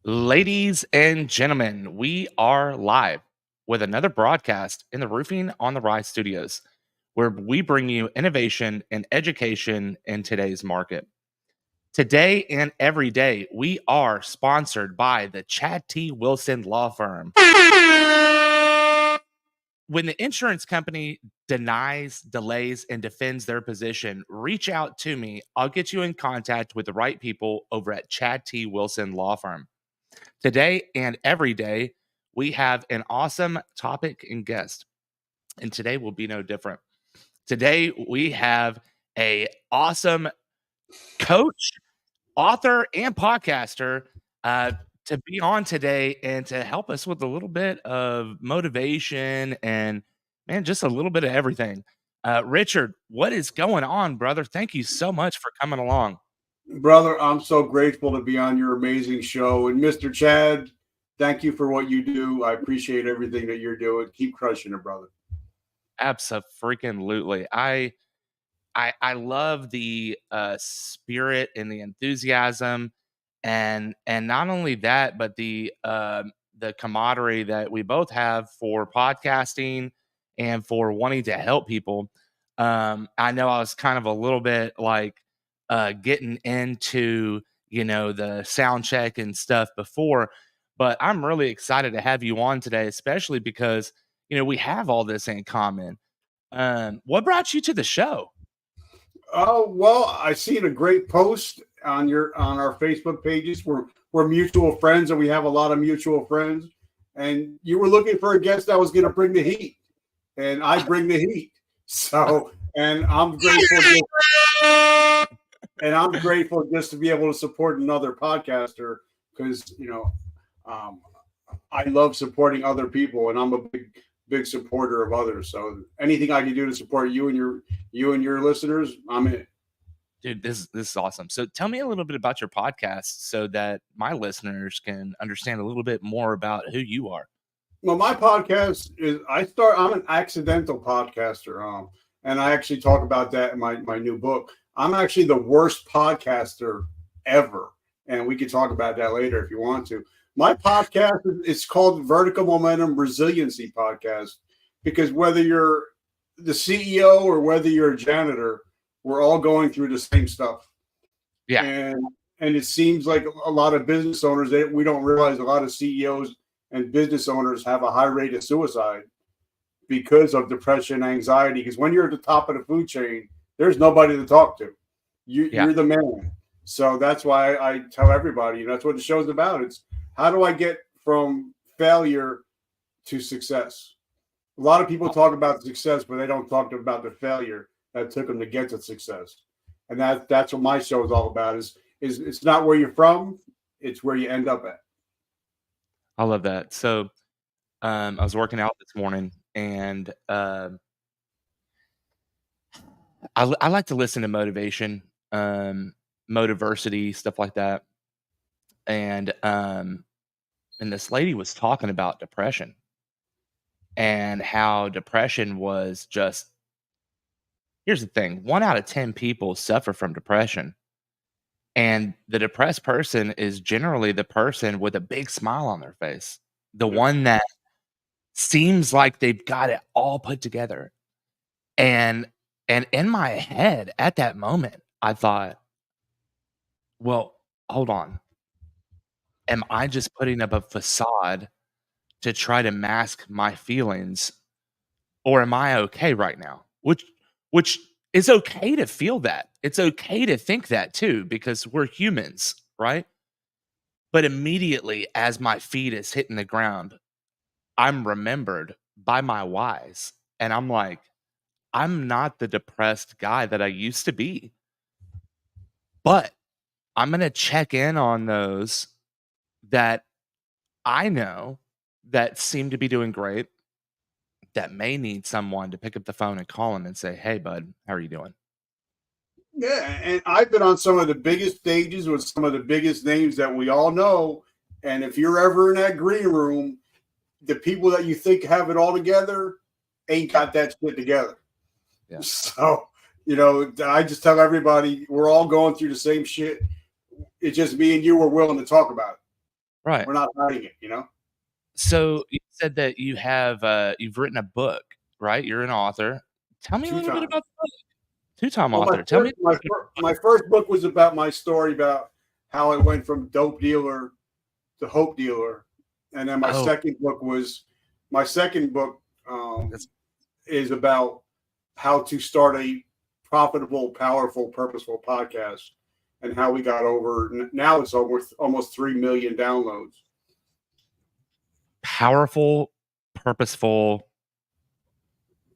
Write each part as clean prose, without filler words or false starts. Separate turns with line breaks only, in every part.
Ladies and gentlemen, we are live with another broadcast in the Roofing on the Rise studios, where we bring you innovation and education in today's market. Today and every day, we are sponsored by the Chad T. Wilson Law Firm. When the insurance company denies, delays, and defends their position, reach out to me. I'll get you in contact with the right people over at Chad T. Wilson Law Firm. Today and every day, we have an awesome topic and guest, and today will be no different. Today, we have a awesome coach, author, and podcaster uh, to be on today and to help us with a little bit of motivation and, man, just a little bit of everything. Richard, what is going on, brother? Thank you so much for coming along.
Brother, I'm so grateful to be on your amazing show. And Mr. Chad, thank you for what you do. I appreciate everything that you're doing. Keep crushing it, brother.
Absolutely. I love the spirit and the enthusiasm, and not only that, but the camaraderie that we both have for podcasting and for wanting to help people. I know I was kind of a little bit like getting into the sound check and stuff before, but I'm really excited to have you on today, especially because we have all this in common. What brought you to the show?
Oh, well, I seen a great post on our Facebook pages. We're mutual friends and we have a lot of mutual friends. And you were looking for a guest that was gonna bring the heat. And I bring the heat. So and I'm grateful just to be able to support another podcaster because um, I love supporting other people, and I'm a big supporter of others. So anything I can do to support you and your listeners, I'm in.
Dude, this is awesome. So tell me a little bit about your podcast so that my listeners can understand a little bit more about who you are.
Well, my podcast is I'm an accidental podcaster, and I actually talk about that in my new book. I'm actually the worst podcaster ever, and we can talk about that later if you want to. My podcast is called Vertical Momentum Resiliency Podcast because whether you're the CEO or whether you're a janitor, we're all going through the same stuff.
Yeah.
And it seems like a lot of business owners, we don't realize a lot of CEOs and business owners have a high rate of suicide because of depression, anxiety. Because when you're at the top of the food chain, there's nobody to talk to. You're the man. So that's why I tell everybody, that's what the show's about. It's how do I get from failure to success? A lot of people talk about success, but they don't talk about the failure that took them to get to success. And that's what my show is all about. Is it's not where you're from, it's where you end up at.
I love that. So I was working out this morning, and I like to listen to motivation, motiversity, stuff like that. And this lady was talking about depression and how depression was just, here's the thing, 1 out of 10 people suffer from depression. And the depressed person is generally the person with a big smile on their face, the one that seems like they've got it all put together. And in my head at that moment, I thought, well, hold on. Am I just putting up a facade to try to mask my feelings, or am I okay right now? Which is okay to feel that. It's okay to think that too, because we're humans, right? But immediately as my feet is hitting the ground, I'm remembered by my whys. And I'm like, I'm not the depressed guy that I used to be. But I'm going to check in on those that I know that seem to be doing great, that may need someone to pick up the phone and call them and say, "Hey, bud, how are you doing?"
Yeah, and I've been on some of the biggest stages with some of the biggest names that we all know. And if you're ever in that green room, the people that you think have it all together ain't got that shit together.
Yeah.
So, I just tell everybody we're all going through the same shit. It's just me and you were willing to talk about it.
Right.
We're not hiding it, you know?
So you said that you've written a book, right? You're an author. Tell me a
Two
little bit
times.
about the book. Two-time
Well,
author. Tell me.
my first book was about my story about how I went from dope dealer to hope dealer, and then
Oh,
my second book um,
that's
is about how to start a profitable, powerful, purposeful podcast, and how we got over. Now it's almost 3 million downloads.
powerful, purposeful.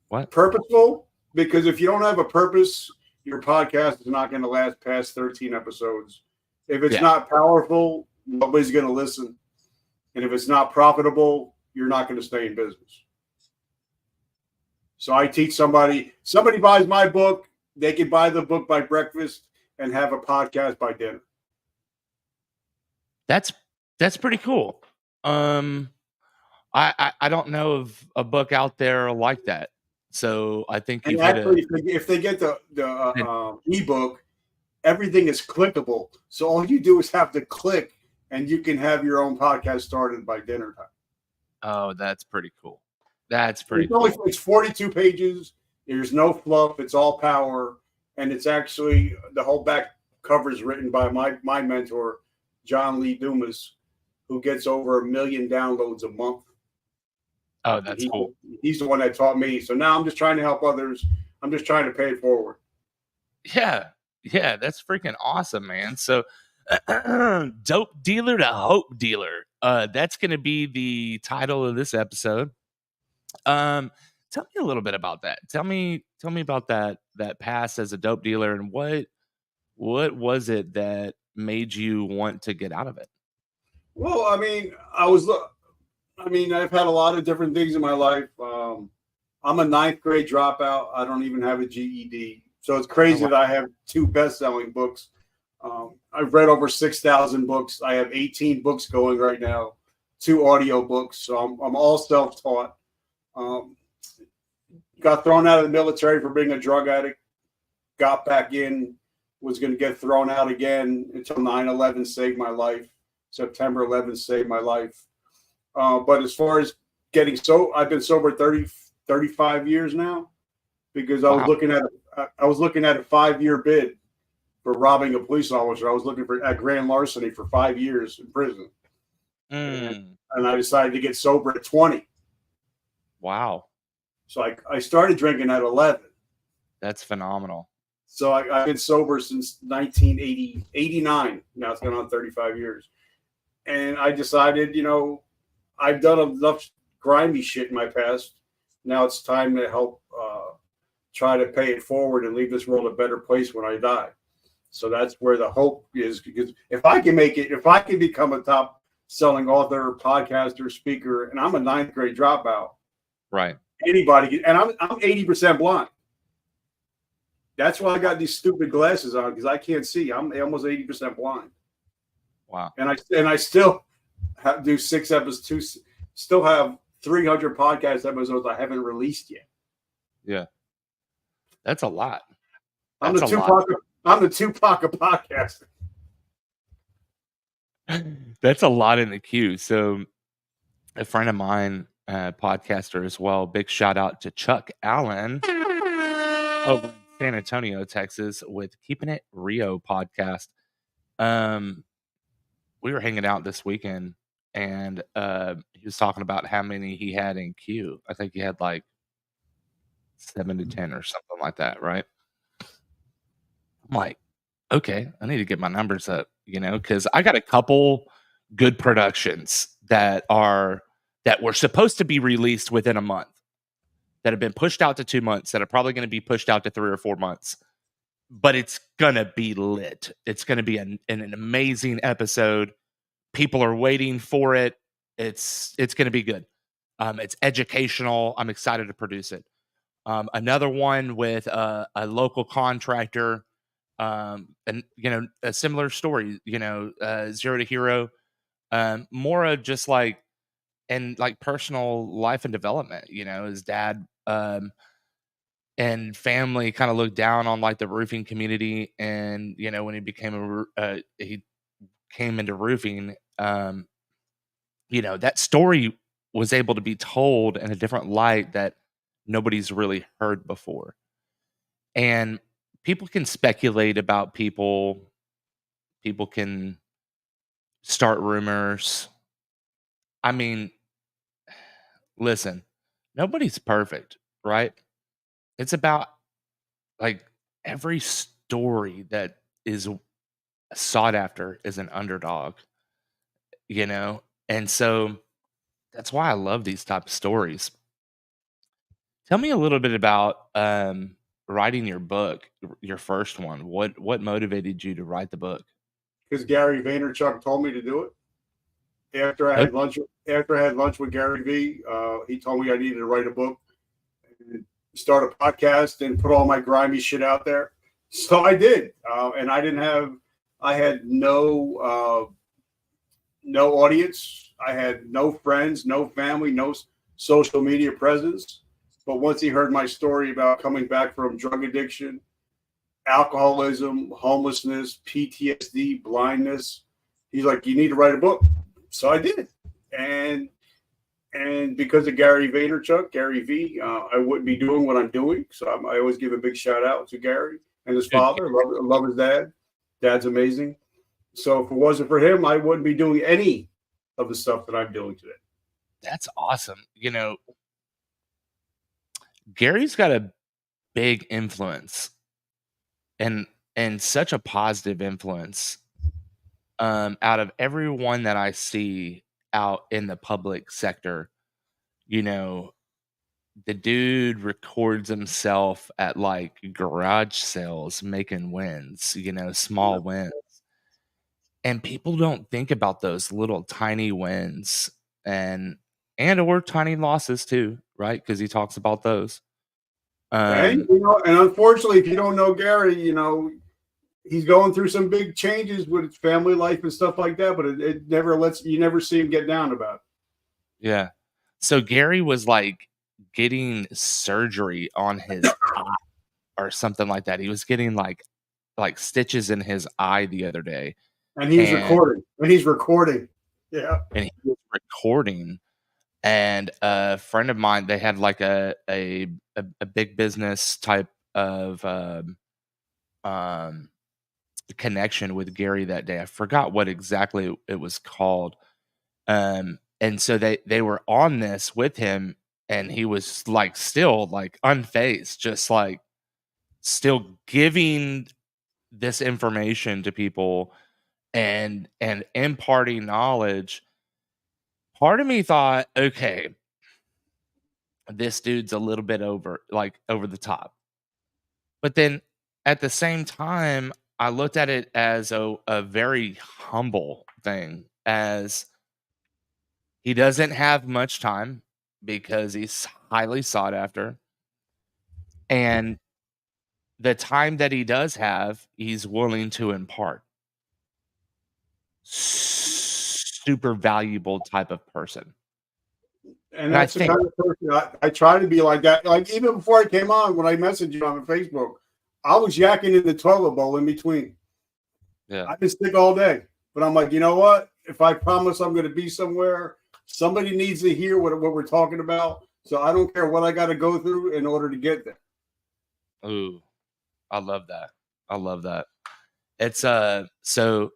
What?
Purposeful, because if you don't have a purpose, your podcast is not going to last past 13 episodes. If it's
Yeah.
not powerful, nobody's going to listen. And if it's not profitable, you're not going to stay in business. So I teach somebody buys my book, they can buy the book by breakfast and have a podcast by dinner.
That's pretty cool. Um, I don't know of a book out there like that. So I think
And
you've hit a
actually, if they get the ebook, everything is clickable. So all you do is have to click, and you can have your own podcast started by dinner time.
Oh, that's pretty cool. That's pretty cool.
It's 42 pages. There's no fluff. It's all power, and it's actually the whole back cover is written by my mentor, John Lee Dumas, who gets over 1 million downloads a month.
Oh, that's cool.
He's the one that taught me. So now I'm just trying to help others. I'm just trying to pay it forward.
Yeah. Yeah, that's freaking awesome, man. So dope dealer to hope dealer. That's gonna be the title of this episode. Tell me a little bit about that. Tell me about that past as a dope dealer and what was it that made you want to get out of it?
Well, I've had a lot of different things in my life. I'm a ninth grade dropout. I don't even have a GED. So it's
Oh,
crazy
wow.
that I have 2 best-selling books. I've read over 6,000 books. I have 18 books going right now, 2 audio books. So I'm all self-taught. Um, got thrown out of the military for being a drug addict. Got back in, was going to get thrown out again until 9/11 saved my life. September 11th saved my life. But as far as I've been sober 35 years now, because
Wow.
I was looking at a 5-year bid for robbing a police officer. I was looking at grand larceny for 5 years in prison,
Mm,
and I decided to get sober at 20.
wow.
So I started drinking at 11.
That's phenomenal.
So I've been sober since 1989. Now it's going on 35 years. And I decided, I've done enough grimy shit in my past. Now it's time to help try to pay it forward and leave this world a better place when I die. So that's where the hope is. Because if I can make it, if I can become a top selling author, podcaster, speaker, and I'm a ninth grade dropout,
Right.
anybody, and I'm 80% blind. That's why I got these stupid glasses on, because I can't see. I'm almost 80% blind.
Wow.
And I still do 6 episodes, still have 300 podcast episodes I haven't released yet.
Yeah. That's a lot.
I'm
That's
the
a lot.
Tupac of podcasting.
That's a lot in the queue. So a friend of mine, podcaster as well, big shout out to Chuck Allen over in San Antonio, Texas, with Keeping It Rio podcast. We were hanging out this weekend and he was talking about how many he had in queue. I think he had like 7 to 10 or something like that, right? I'm like, okay, I need to get my numbers up, because I got a couple good productions that were supposed to be released within a month that have been pushed out to 2 months that are probably going to be pushed out to 3 or 4 months. But it's going to be lit. It's going to be an amazing episode. People are waiting for it. It's going to be good. It's educational. I'm excited to produce it. Another one with a local contractor, and a similar story. Zero to hero. More of just like and like personal life and development. His dad and family kind of looked down on like the roofing community, and when he became he came into roofing. that story was able to be told in a different light that nobody's really heard before. And people can speculate about people, people can start rumors. I mean, listen, nobody's perfect, right? It's about like every story that is sought after is an underdog, you know? And so that's why I love these type of stories. Tell me a little bit about writing your book, your first one. What motivated you to write the book?
because Gary Vaynerchuk told me to do it. After I
Okay.
had lunch, after I had lunch with Gary V, he told me I needed to write a book and start a podcast and put all my grimy shit out there. So I did, and I had no audience. I had no friends, no family, no social media presence. But once he heard my story about coming back from drug addiction, alcoholism, homelessness, PTSD, blindness, he's like, "You need to write a book." So I did, and because of Gary Vaynerchuk, Gary V, I wouldn't be doing what I'm doing. So I always give a big shout out to Gary and his
Dude,
father. Love his dad. Dad's amazing. So if it wasn't for him, I wouldn't be doing any of the stuff that I'm doing today.
that's awesome. Gary's got a big influence and such a positive influence out of everyone that I see out in the public sector. You know, the dude records himself at like garage sales making wins, small wins. And people don't think about those little tiny wins and or tiny losses too, right? Because he talks about those.
And
Um,
and unfortunately, if you don't know Gary, he's going through some big changes with his family life and stuff like that. But it never lets you never see him get down about it.
yeah. So Gary was like getting surgery on his eye or something like that. He was getting like stitches in his eye the other day,
And he's
and
recording. And he's recording. Yeah.
he was recording. And a friend of mine, they had like a big business type of um, connection with Gary that day. I forgot what exactly it was called. And so they were on this with him, and he was like still like unfazed, just like still giving this information to people and imparting knowledge. Part of me thought, okay, this dude's a little bit over the top. But then at the same time, I looked at it as a very humble thing, as he doesn't have much time because he's highly sought after. And the time that he does have, he's willing to impart. Super valuable type of person.
And
And I
that's the
think,
kind of person I try to be like that. Like even before I came on, when I messaged you on Facebook, I was yakking in the toilet bowl in between.
yeah,
I've been sick all day, but I'm like, you know what? If I promise I'm going to be somewhere, somebody needs to hear what we're talking about. So I don't care what I got to go through in order to get there.
ooh, I love that. I love that. It's so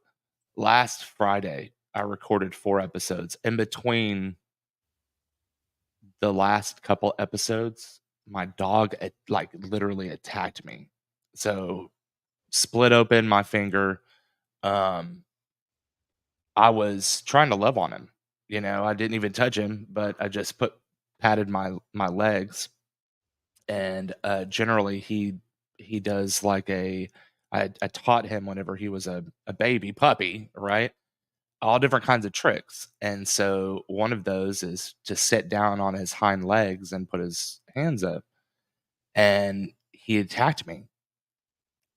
last Friday I recorded 4 episodes. In between the last couple episodes, my dog like literally attacked me. So split open my finger. Um I was trying to love on him. I didn't even touch him, but I just patted my legs. And generally he does like I taught him whenever he was a baby puppy, right? All different kinds of tricks. And so one of those is to sit down on his hind legs and put his hands up. And he attacked me.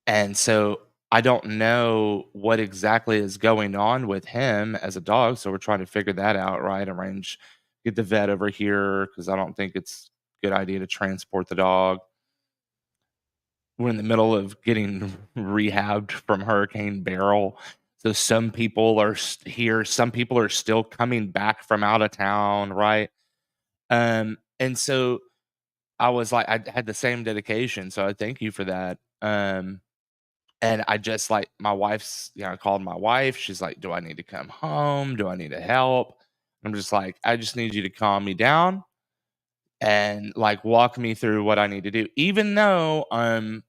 And so I don't know what exactly is going on with him as a dog. So we're trying to figure that out, right? Get the vet over here because I don't think it's a good idea to transport the dog. We're in the middle of getting rehabbed from Hurricane Beryl. So some people are here, some people are still coming back from out of town, right? And so I was like, I had the same dedication, so I thank you for that. And I just like my wife's, I called my wife. She's like, "Do I need to come home? Do I need to help?" I'm just like, "I just need you to calm me down and like walk me through what I need to do." Even though I'm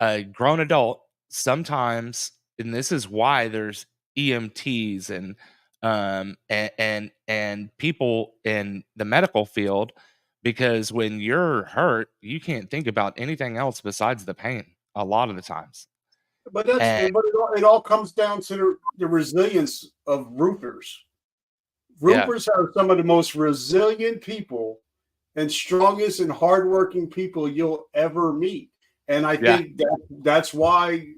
a grown adult, sometimes, and this is why there's EMTs and people in the medical field, because when you're hurt, you can't think about anything else besides the pain a lot of the times.
But
And
it all comes down to the resilience of roofers.
yeah,
Roofers are some of the most resilient people and strongest and hardworking people you'll ever meet. And I
yeah,
think that's why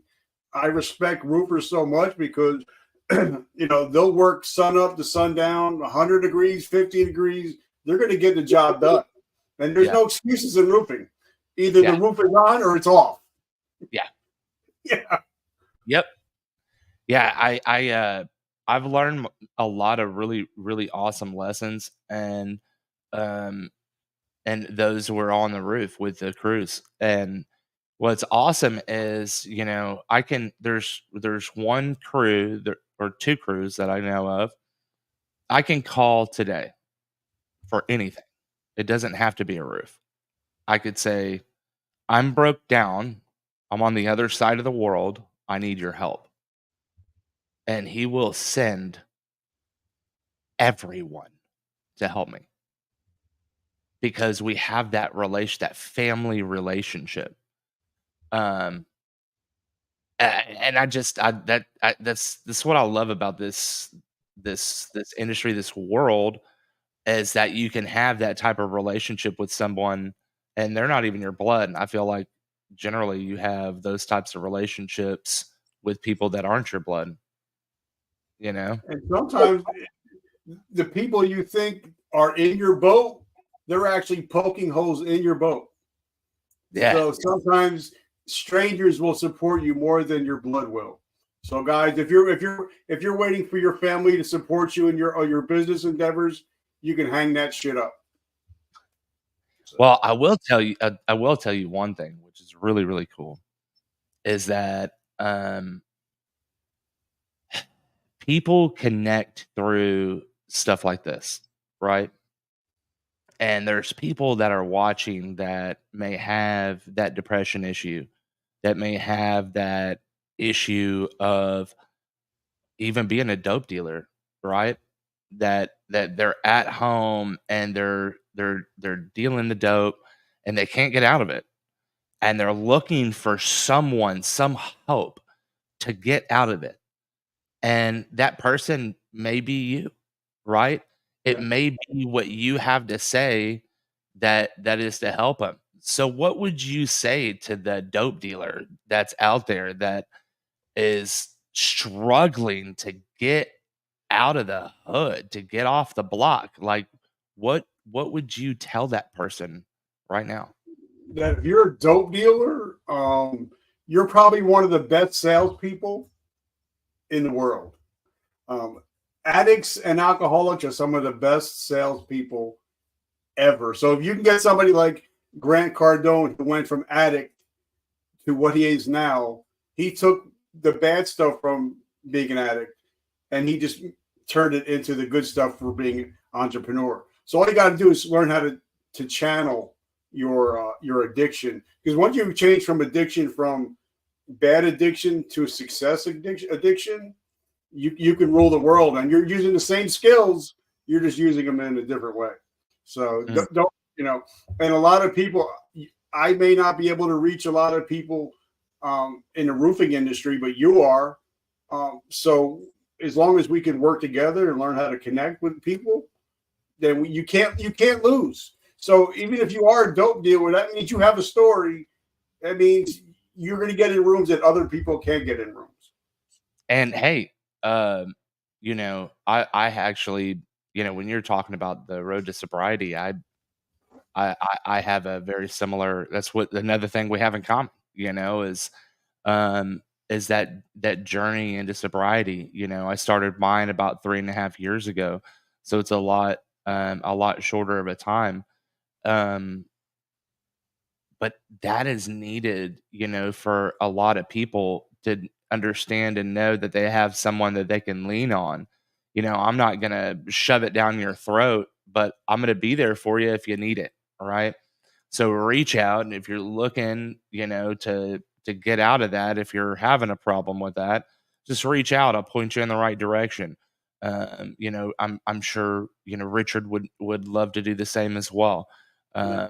I respect roofers so much, because they'll work sun up to sundown, 100 degrees, 50 degrees. They're going to get the job done, and there's
yeah,
no excuses in roofing. Either
yeah,
the roof is on or it's off.
yeah,
Yeah,
yep, yeah. I've learned a lot of really awesome lessons, um, and those were on the roof with the crews. And what's awesome is, I can there's one crew there or two crews that I know of. I can call today for anything. It doesn't have to be a roof. I could say, "I'm broke down. I'm on the other side of the world. I need your help." And he will send everyone to help me because we have that family relationship. Um, and I just I that I, that's what I love about this industry, this world, is that you can have that type of relationship with someone, and they're not even your blood. And I feel like generally you have those types of relationships with people that aren't your blood. You know?
and sometimes the people you think are in your boat, they're actually poking holes in your boat.
Yeah.
So sometimes strangers will support you more than your blood will. So guys, if you're waiting for your family to support you in your business endeavors, you can hang that shit up. So,
Well, I will tell you one thing, which is really cool, is that people connect through stuff like this, right? And there's people that are watching that may have that depression issue, that may have that issue of even being a dope dealer, right? That they're at home and they're dealing the dope and they can't get out of it. And they're looking for someone, some hope to get out of it. And that person may be you, right? It
yeah.
may be what you have to say that is to help them. So what would you say to the dope dealer that's out there that is struggling to get out of the hood, to get off the block? Like, what would you tell that person right now?
That if you're a dope dealer, you're probably one of the best salespeople in the world. Um, Addicts and alcoholics are some of the best salespeople ever. So if you can get somebody like Grant Cardone, who went from addict to what he is now, he took the bad stuff from being an addict and he just turned it into the good stuff for being an entrepreneur. So all you got to do is learn how to channel your addiction, because once you change from addiction from bad addiction to success addiction, you can rule the world, and you're using the same skills. You're just using them in a different way. So
Mm,
don't and a lot of people, I may not be able to reach a lot of people in the roofing industry, but you are. So as long as we can work together and learn how to connect with people, then you can't lose. So even if you are a dope dealer, that means you have a story. That means you're going to get in rooms that other people can't get in rooms.
and hey, I actually, when you're talking about the road to sobriety, I have a very similar. That's what another thing we have in common. Is is that journey into sobriety. I started mine about 3.5 years ago, so it's a lot shorter of a time. Um, but that is needed, for a lot of people to understand and know that they have someone that they can lean on. I'm not gonna shove it down your throat, but I'm gonna be there for you if you need it. All right. So reach out, and if you're looking, to get out of that, if you're having a problem with that, just reach out. I'll point you in the right direction. I'm sure Richard would love to do the same as well.
Yeah.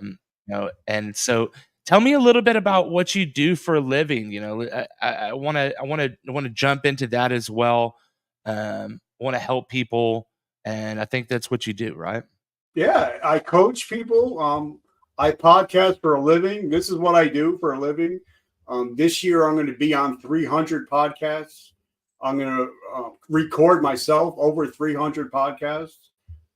And so tell me a little bit about what you do for a living. I want to jump into that as well. I want to help people, and I think that's what you do, right?
Yeah, I coach people. I podcast for a living. This is what I do for a living. This year, I'm going to be on 300 podcasts. I'm going to record myself over 300 podcasts.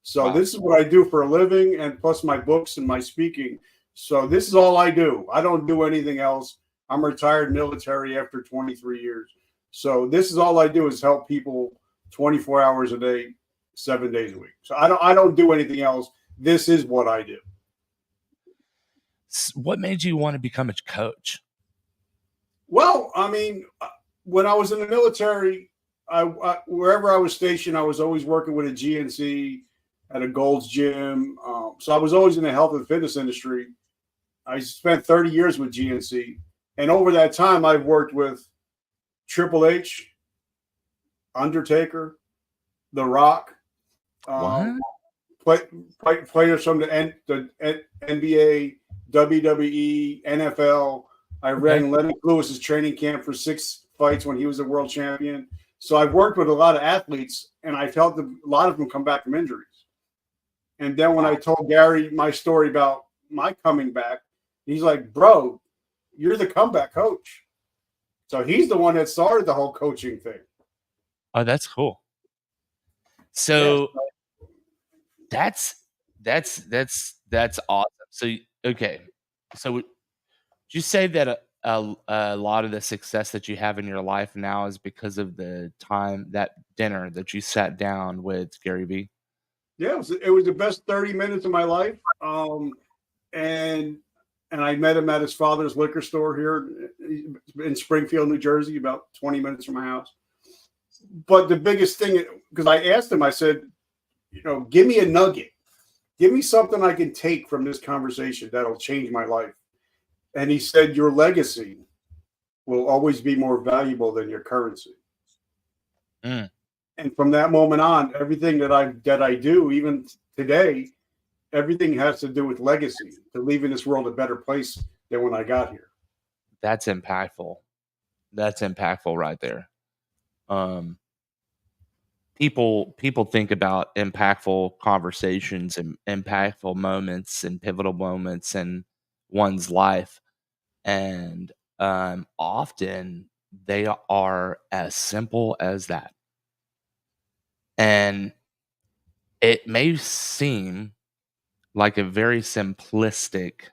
So
Wow.
this is what I do for a living, and plus my books and my speaking. So this is all I do. I don't do anything else. I'm retired military after 23 years. So this is all I do is help people 24 hours a day, 7 days a week. So I don't do anything else. This is what I do.
What made you want to become a coach?
Well, I mean, when I was in the military, wherever I was stationed, I was always working with a GNC at a Gold's Gym. So I was always in the health and fitness industry. I spent 30 years with GNC, and over that time, I've worked with Triple H, Undertaker, The Rock, um,
What?
players from the NBA, WWE, NFL. I
Okay.
ran Lennox Lewis's training camp for 6 fights when he was a world champion. So I've worked with a lot of athletes, and I've helped a lot of them come back from injuries. And then when I
Wow.
told Gary my story about my coming back, he's like, "Bro, you're the comeback coach." So he's the one that started the whole coaching thing.
Oh, that's cool.
Yes.
So that's that's awesome. Okay. So would you say that a lot of the success that you have in your life now is because of the time that dinner that you sat down with Gary Vee?
Yeah, it was the best 30 minutes of my life. And I met him at his father's liquor store here in Springfield, New Jersey, about 20 minutes from my house. But the biggest thing, because I asked him, I said, give me a nugget. Give me something I can take from this conversation that'll change my life. And he said, your legacy will always be more valuable than your currency.
Mm,
And from that moment on, everything that I do, even today, everything has to do with legacy, to leaving this world a better place than when I got here.
that's impactful. That's impactful right there. Um, people think about impactful conversations and impactful moments and pivotal moments in one's life, and often they are as simple as that. And it may seem like a very simplistic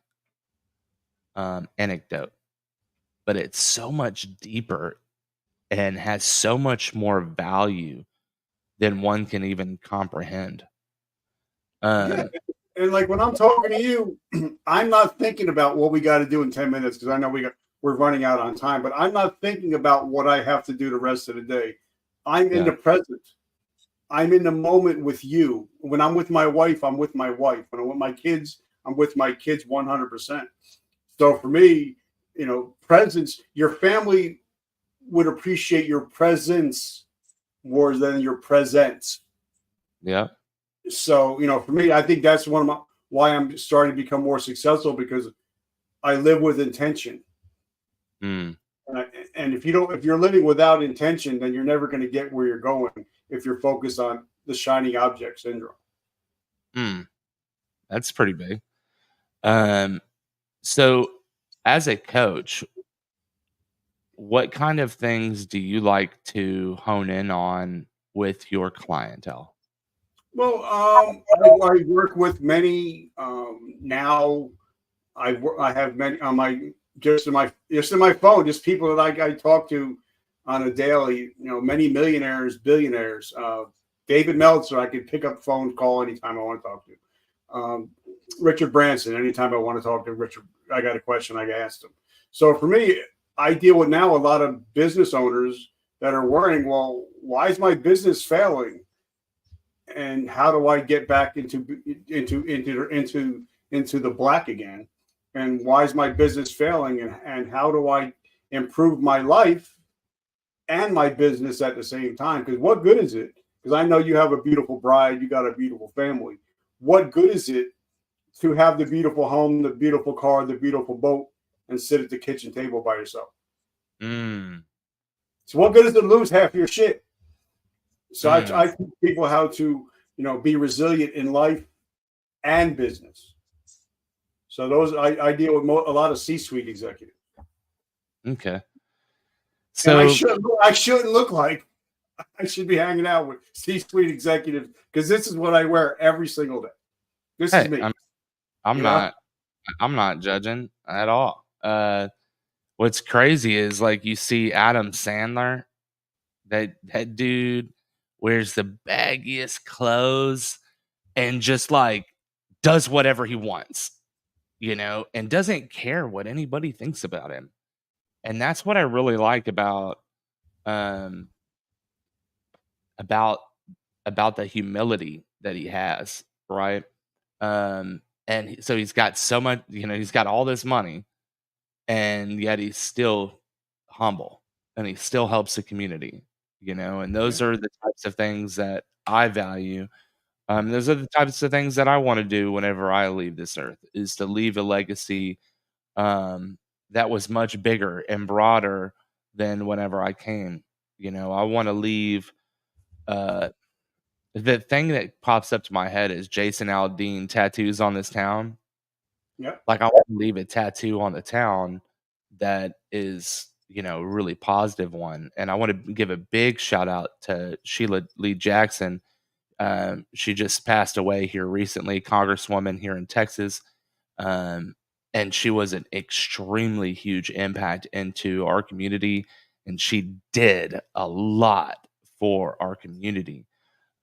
anecdote, but it's so much deeper and has so much more value than one can even comprehend.
Yeah.
Um,
And like when I'm talking to you, I'm not thinking about what we got to do in 10 minutes because I know we're running out on time, but I'm not thinking about what I have to do the rest of the day. I'm in
yeah,
the present. I'm in the moment with you. When I'm with my wife, I'm with my wife. When I'm with my kids, I'm with my kids 100%. So for me, presence, your family would appreciate your presence more than your presence.
yeah,
So, for me, I think that's why I'm starting to become more successful because I live with intention.
mm,
And, if you're living without intention, then you're never going to get where you're going if you're focused on the shiny object syndrome.
mm, that's pretty big. Um, so, as a coach, what kind of things do you like to hone in on with your clientele?
Well, I work with many now. I have many on my just in my phone, just people that I talk to on a daily. Many millionaires, billionaires. David Meltzer, I could pick up the phone, call anytime I want to talk to. Richard Branson, anytime I want to talk to Richard, I got a question, I asked him. So for me, I deal with now a lot of business owners that are worrying, well, why is my business failing? And how do I get back into the black again? And why is my business failing? And how do I improve my life and my business at the same time? Because what good is it? Because I know you have a beautiful bride, you got a beautiful family. What good is it to have the beautiful home, the beautiful car, the beautiful boat, and sit at the kitchen table by yourself? So what good is it to lose half your shit? So I teach people how to, be resilient in life and business. So those I deal with a lot of C-suite executives.
Okay.
So and I shouldn't look like I should be hanging out with C-suite executives, because this is what I wear every single day. This is me.
I'm not judging at all. What's crazy is, like, you see Adam Sandler, that dude wears the baggiest clothes and just, like, does whatever he wants, and doesn't care what anybody thinks about him. And that's what I really like um about the humility that he has, right? So he's got so much, he's got all this money, and yet he's still humble, and he still helps the community, and those are the types of things that I value. Those are the types of things that I want to do whenever I leave this earth, is to leave a legacy that was much bigger and broader than whenever I came. I want to leave. The thing that pops up to my head is Jason Aldean, tattoos on this town.
Yeah.
Like, I want to leave a tattoo on the town that is, a really positive one. And I want to give a big shout out to Sheila Lee Jackson. She just passed away here recently, Congresswoman here in Texas. And she was an extremely huge impact into our community, and she did a lot for our community.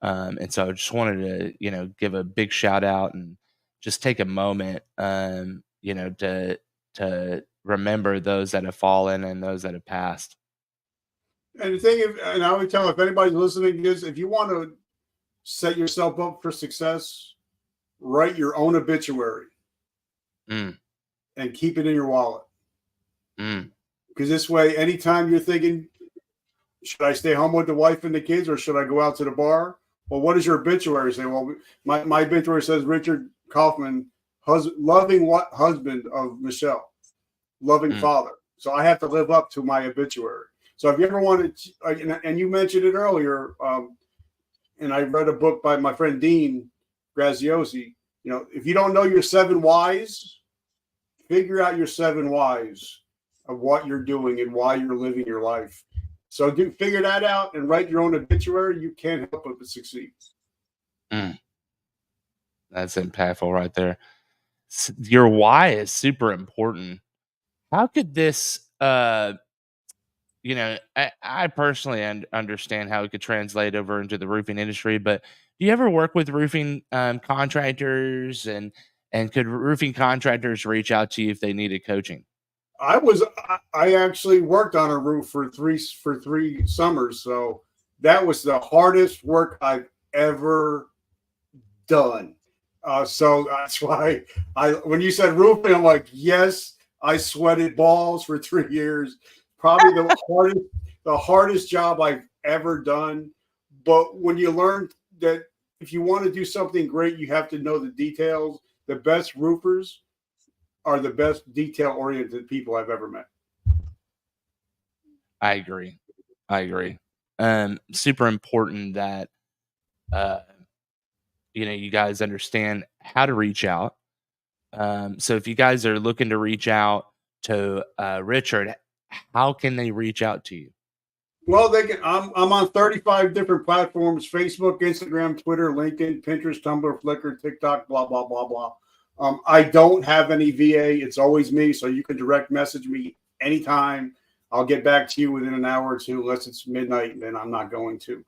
And so I just wanted to, give a big shout out and just take a moment, to remember those that have fallen and those that have passed.
And the thing, and I would tell, if anybody's listening to this, if you want to set yourself up for success, write your own obituary and keep it in your wallet. Because this way, anytime you're thinking, should I stay home with the wife and the kids, or should I go out to the bar? Well, what does your obituary say? Well, my obituary says Richard Kaufman, loving husband of Michelle, loving father. So I have to live up to my obituary. So if you ever wanted, and you mentioned it earlier, and I read a book by my friend Dean Graziosi. If you don't know your 7 whys, figure out your 7 whys of what you're doing and why you're living your life. So figure that out and write your own obituary. You can't help but succeed.
That's impactful right there. Your why is super important. How could this, I personally understand how it could translate over into the roofing industry, but do you ever work with roofing contractors, and could roofing contractors reach out to you if they needed coaching?
I actually worked on a roof for three summers. So that was the hardest work I've ever done. So that's why when you said roofing, I'm like, yes, I sweated balls for 3 years. Probably the hardest job I've ever done. But when you learn that if you want to do something great, you have to know the details. The best roofers are the best detail-oriented people I've ever met.
I agree. Super important that you guys understand how to reach out. So if you guys are looking to reach out to Richard, how can they reach out to you?
Well, they can. I'm on 35 different platforms: Facebook, Instagram, Twitter, LinkedIn, Pinterest, Tumblr, Flickr, TikTok, blah blah blah blah. I don't have any VA. It's always me, so you can direct message me anytime. I'll get back to you within an hour or two, unless it's midnight, and then I'm not going to.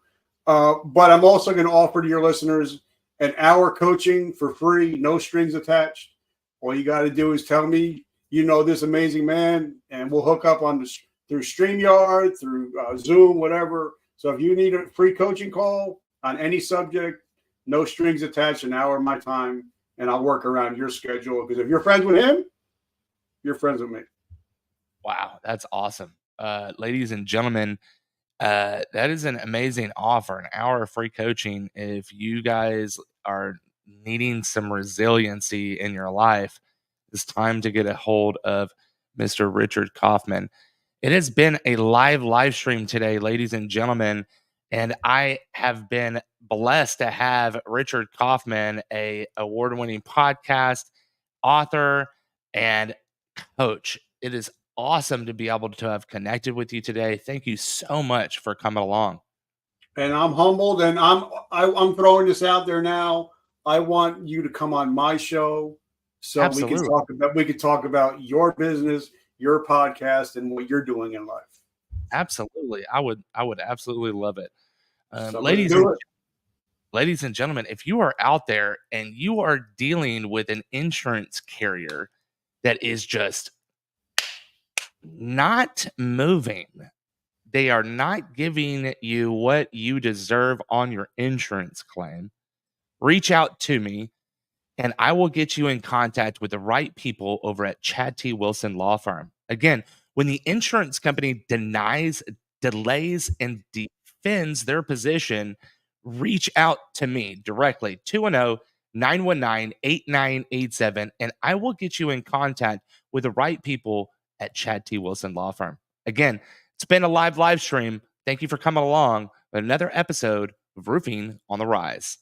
But I'm also going to offer to your listeners an hour coaching for free, no strings attached. All you got to do is tell me you know this amazing man, and we'll hook up on the through StreamYard, through Zoom, whatever. So if you need a free coaching call on any subject, no strings attached, an hour of my time, and I'll work around your schedule. Because if you're friends with him, you're friends with me.
Wow, that's awesome. Ladies and gentlemen, that is an amazing offer, an hour of free coaching. If you guys are needing some resiliency in your life, it's time to get a hold of Mr. Richard Kaufman. It has been a live stream today, ladies and gentlemen, and I have been blessed to have Richard Kaufman, a award-winning podcast, author, and coach. It is awesome to be able to have connected with you today. Thank you so much for coming along.
And I'm humbled, and I'm throwing this out there now. I want you to come on my show so
Absolutely.
we can talk about your business, your podcast, and what you're doing in life.
Absolutely. I would absolutely love it.
So let's do it.
Ladies and gentlemen, if you are out there and you are dealing with an insurance carrier that is just not moving, they are not giving you what you deserve on your insurance claim, reach out to me and I will get you in contact with the right people over at Chad T. Wilson Law Firm. Again, when the insurance company denies, delays, and defends their position, reach out to me directly, 210 919 8987, and I will get you in contact with the right people at Chad T. Wilson Law Firm. Again, it's been a live stream. Thank you for coming along with another episode of Roofing on the Rise.